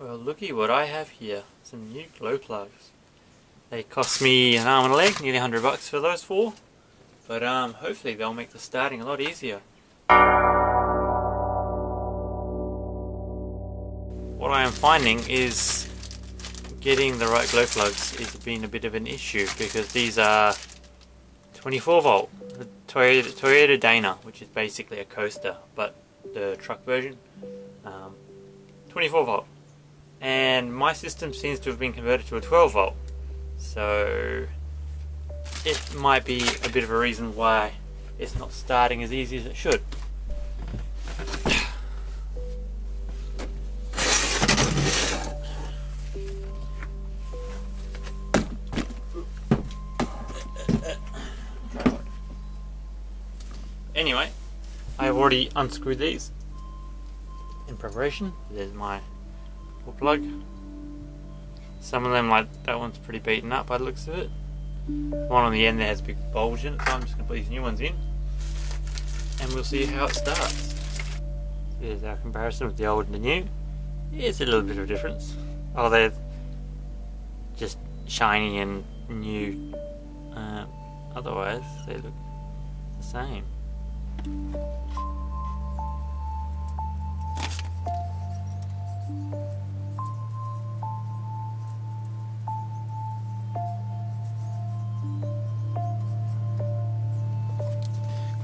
Well, looky what I have here. Some new glow plugs. They cost me an arm and a leg, nearly $100 for those four. But hopefully they'll make the starting a lot easier. What I am finding is getting the right glow plugs is being a bit of an issue, because these are 24 volt. The Toyota Dana, which is basically a coaster, but the truck version. 24 volt. And my system seems to have been converted to a 12 volt. So it might be a bit of a reason why it's not starting as easy as it should. Anyway, I've already unscrewed these in preparation. There's my plug. Some of them, like that one's pretty beaten up by the looks of it. The one on the end there has a big bulge in it, so I'm just going to put these new ones in and we'll see how it starts. Here's our comparison with the old and the new. It's a little bit of a difference. Oh, they're just shiny and new. Otherwise they look the same.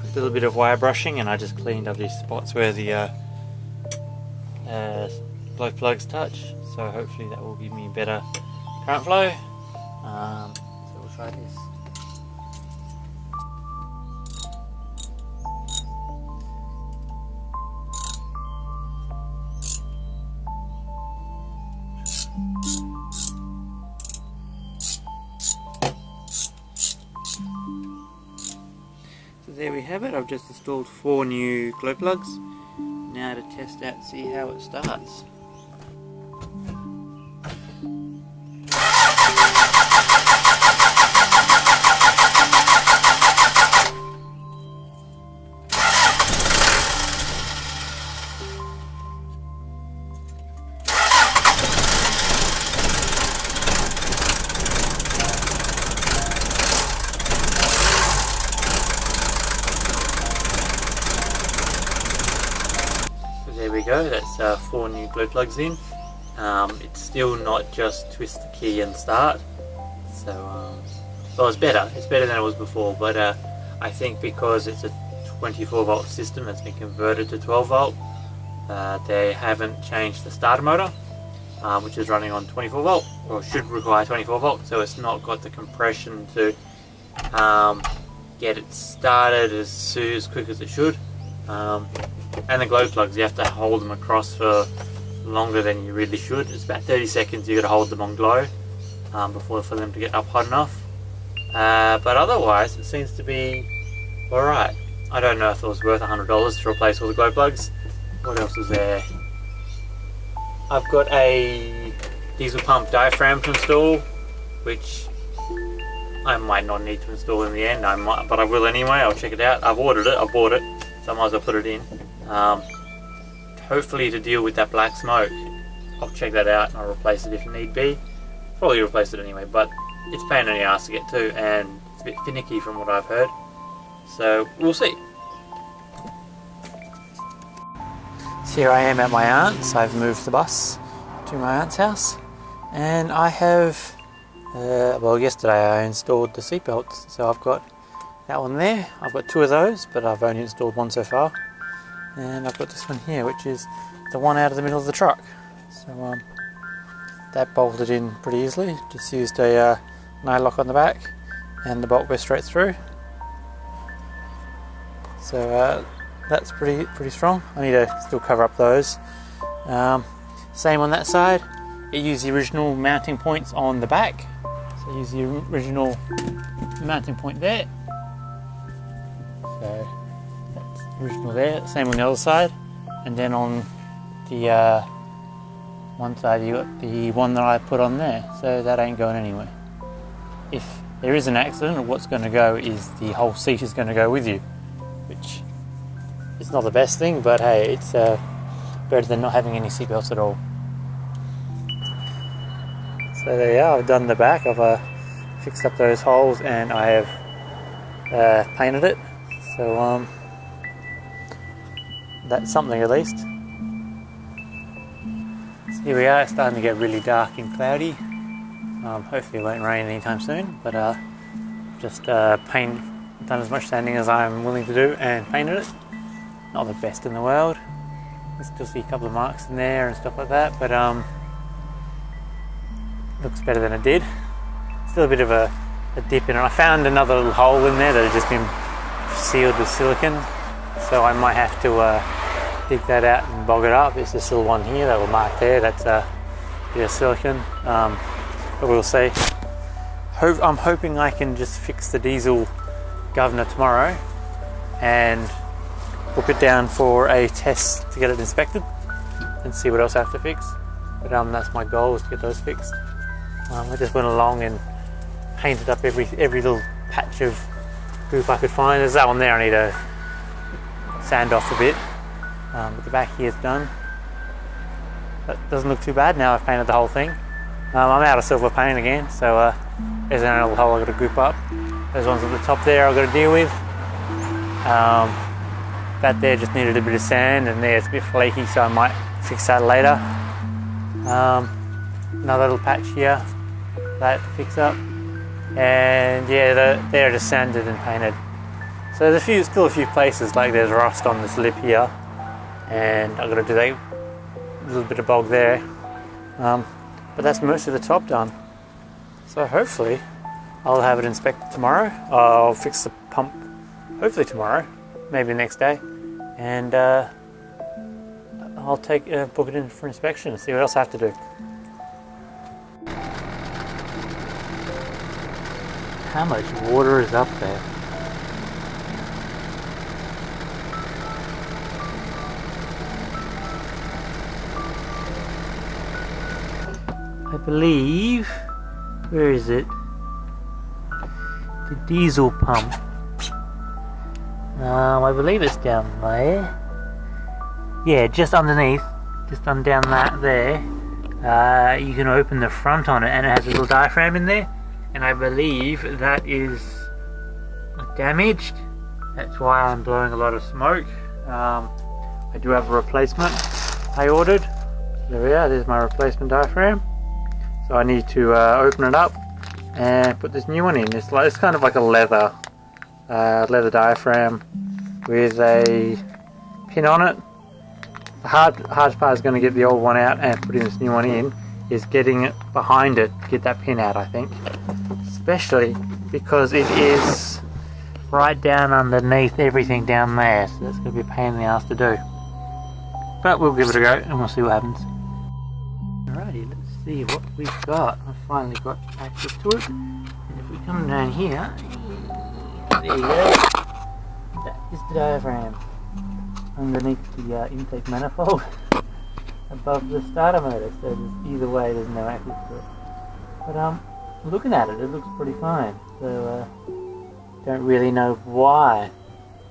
Quick little bit of wire brushing, and I just cleaned up these spots where the glow plugs touch, so hopefully that will give me better current flow. So we'll try this. So there we have it. I've just installed 4 new glow plugs. Now to test out and see how it starts. There we go, that's 4 new glow plugs in. It's still not just twist the key and start. So, well, it's better than it was before, but I think because it's a 24 volt system that's been converted to 12 volt, they haven't changed the starter motor, which is running on 24 volt, or should require 24 volt, so it's not got the compression to get it started as quick as it should. And the glow plugs, you have to hold them across for longer than you really should. It's about 30 seconds you got to hold them on glow for them to get up hot enough. But otherwise it seems to be alright. I don't know if it was worth $100 to replace all the glow plugs. What else is there? I've got a diesel pump diaphragm to install, which I might not need to install in the end, but I will anyway. I'll check it out. I've ordered it, I bought it, so I might as well put it in. Hopefully to deal with that black smoke. I'll check that out and I'll replace it if need be. Probably replace it anyway, but it's a pain in the ass to get to, and it's a bit finicky from what I've heard. So we'll see. So here I am at my aunt's. I've moved the bus to my aunt's house, and I have, well, yesterday I installed the seatbelts, so I've got that one there. I've got 2 of those, but I've only installed 1 so far. And I've got this one here, which is the one out of the middle of the truck. So that bolted in pretty easily. Just used a nylock on the back, and the bolt goes straight through. So that's pretty strong. I need to still cover up those. Same on that side. It used the original mounting points on the back. So use the original mounting point there. So that's original there. Same on the other side. And then on the one side you got the one that I put on there. So that ain't going anywhere. If there is an accident, what's going to go is the whole seat is going to go with you, which is not the best thing, but hey, it's better than not having any seatbelts at all. So there you are, I've done the back, I've fixed up those holes and I have painted it. So that's something at least. So here we are, it's starting to get really dark and cloudy. Hopefully it won't rain anytime soon, but just done as much sanding as I'm willing to do and painted it. Not the best in the world. You can still see a couple of marks in there and stuff like that, but looks better than it did. Still a bit of a dip in it. I found another little hole in there that had just been sealed with silicone, so I might have to dig that out and bog it up. There's this little one here that will mark there, that's a bit of silicone, but we'll see. I'm hoping I can just fix the Diesel Governor tomorrow and book it down for a test to get it inspected and see what else I have to fix. But that's my goal, is to get those fixed. I just went along and painted up every little patch of goop I could find. There's that one there I need to sand off a bit, but the back here is done. That doesn't look too bad now I've painted the whole thing. I'm out of silver paint again, so there's another little hole I've got to goop up. Those ones at the top there I've got to deal with. That there just needed a bit of sand, and there it's a bit flaky, so I might fix that later. Another little patch here that to fix up, and yeah, they're just sanded and painted. So there's still a few places, like there's rust on this lip here, and I've got to do that, a little bit of bog there. But that's most of the top done. So hopefully I'll have it inspected tomorrow. I'll fix the pump hopefully tomorrow, maybe the next day, and I'll book it in for inspection and see what else I have to do. How much water is up there? I believe, where is it? The diesel pump. I believe it's down there. Yeah, just underneath, just on down that there. You can open the front on it, and it has a little diaphragm in there. And I believe that is damaged. That's why I'm blowing a lot of smoke. I do have a replacement I ordered. There we are, there's my replacement diaphragm. So I need to open it up and put this new one in. It's kind of like a leather diaphragm with a pin on it. The hard part is going to get the old one out and putting this new one in, is getting it behind it to get that pin out, I think. Especially because it is right down underneath everything down there, so that's going to be a pain in the ass to do. But we'll give it a go and we'll see what happens. Alrighty, let's see what we've got. I've finally got access to it. And if we come down here, there you go. That is the diaphragm underneath the intake manifold above the starter motor, so either way there's no access to it. But looking at it, it looks pretty fine. So don't really know why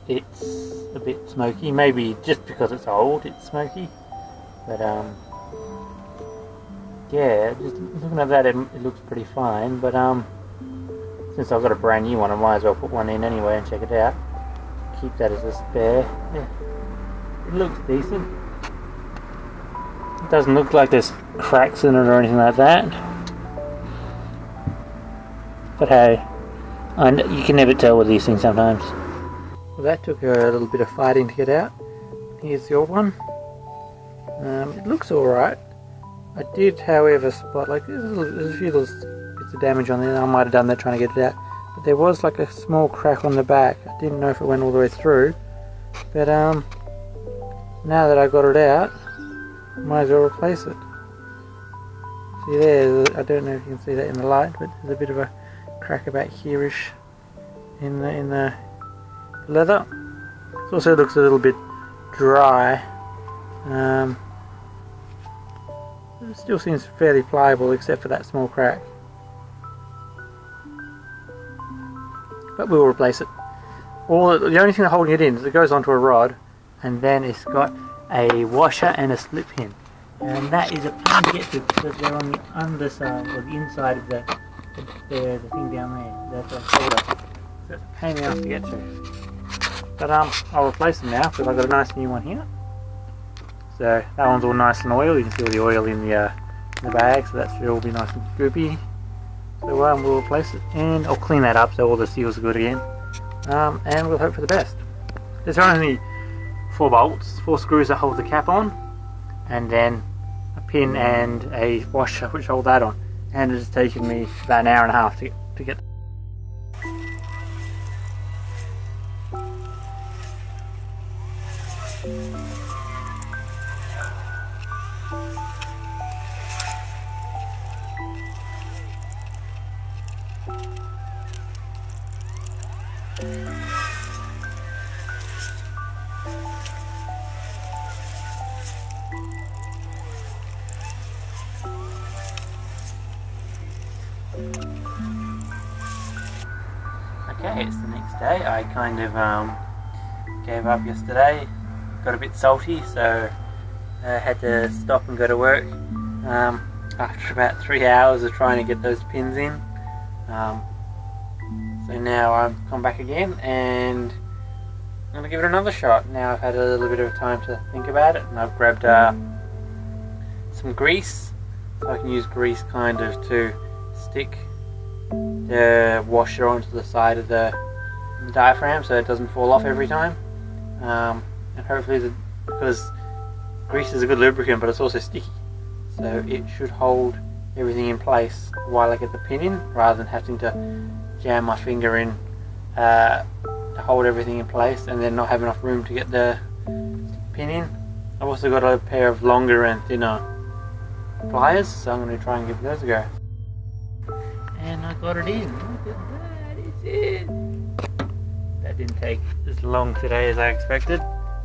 it's a bit smoky. Maybe just because it's old, it's smoky. But yeah, just looking at that, it looks pretty fine. But since I've got a brand new one, I might as well put one in anyway and check it out. Keep that as a spare. Yeah, it looks decent. It doesn't look like there's cracks in it or anything like that. But hey, you can never tell with these things sometimes. Well, that took a little bit of fighting to get out. Here's the old one. It looks alright. I did, however, spot like there's a few little bits of damage on there. I might have done that trying to get it out. But there was like a small crack on the back. I didn't know if it went all the way through. But now that I got it out, I might as well replace it. See there, I don't know if you can see that in the light, but there's a bit of a crack about here-ish in the leather. It also looks a little bit dry. It still seems fairly pliable except for that small crack. But we'll replace it. The only thing holding it in is it goes onto a rod, and then it's got a washer and a slip pin. and that is a pain to get to because they're on the underside or the inside of the thing down there, that holder. So it's a pain in the ass to get to. But I'll replace them now because I've got a nice new one here. So that one's all nice and oily. You can see all the oil in the bag, so that should all be nice and goopy. So we'll replace it, and I'll clean that up so all the seals are good again. And we'll hope for the best. There's only 4 bolts, 4 screws that hold the cap on, and then a pin and a washer which hold that on. And it's taken me about an hour and a half to get. Okay, it's the next day. I kind of gave up yesterday, got a bit salty, so I had to stop and go to work after about 3 hours of trying to get those pins in. So now I've come back again and I'm going to give it another shot. Now I've had a little bit of time to think about it, and I've grabbed some grease, so I can use grease kind of to stick the washer onto the side of the diaphragm so it doesn't fall off every time. And hopefully, because grease is a good lubricant but it's also sticky, so it should hold everything in place while I get the pin in, rather than having to jam my finger in to hold everything in place and then not have enough room to get the pin in. I've also got a pair of longer and thinner pliers, so I'm going to try and give those a go. And I got it in. Look at that, it's in. That didn't take as long today as I expected.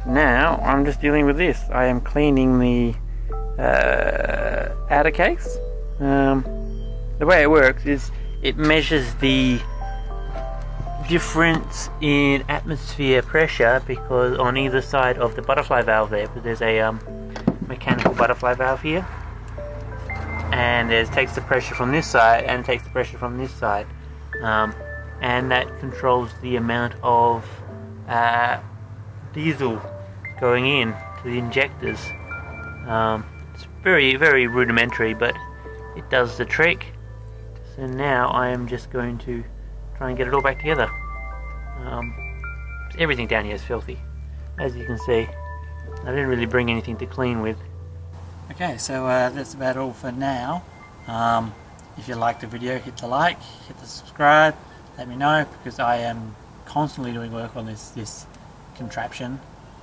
Now I'm just dealing with this. I am cleaning the outer case. The way it works is it measures the difference in atmosphere pressure, because on either side of the butterfly valve there's a mechanical butterfly valve here, and it takes the pressure from this side and takes the pressure from this side, and that controls the amount of diesel going in to the injectors. It's very, very rudimentary, but it does the trick. So now I am just going to try and get it all back together. Everything down here is filthy, as you can see. I didn't really bring anything to clean with. Okay, so that's about all for now. If you liked the video, hit the like, hit the subscribe, let me know, because I am constantly doing work on this contraption.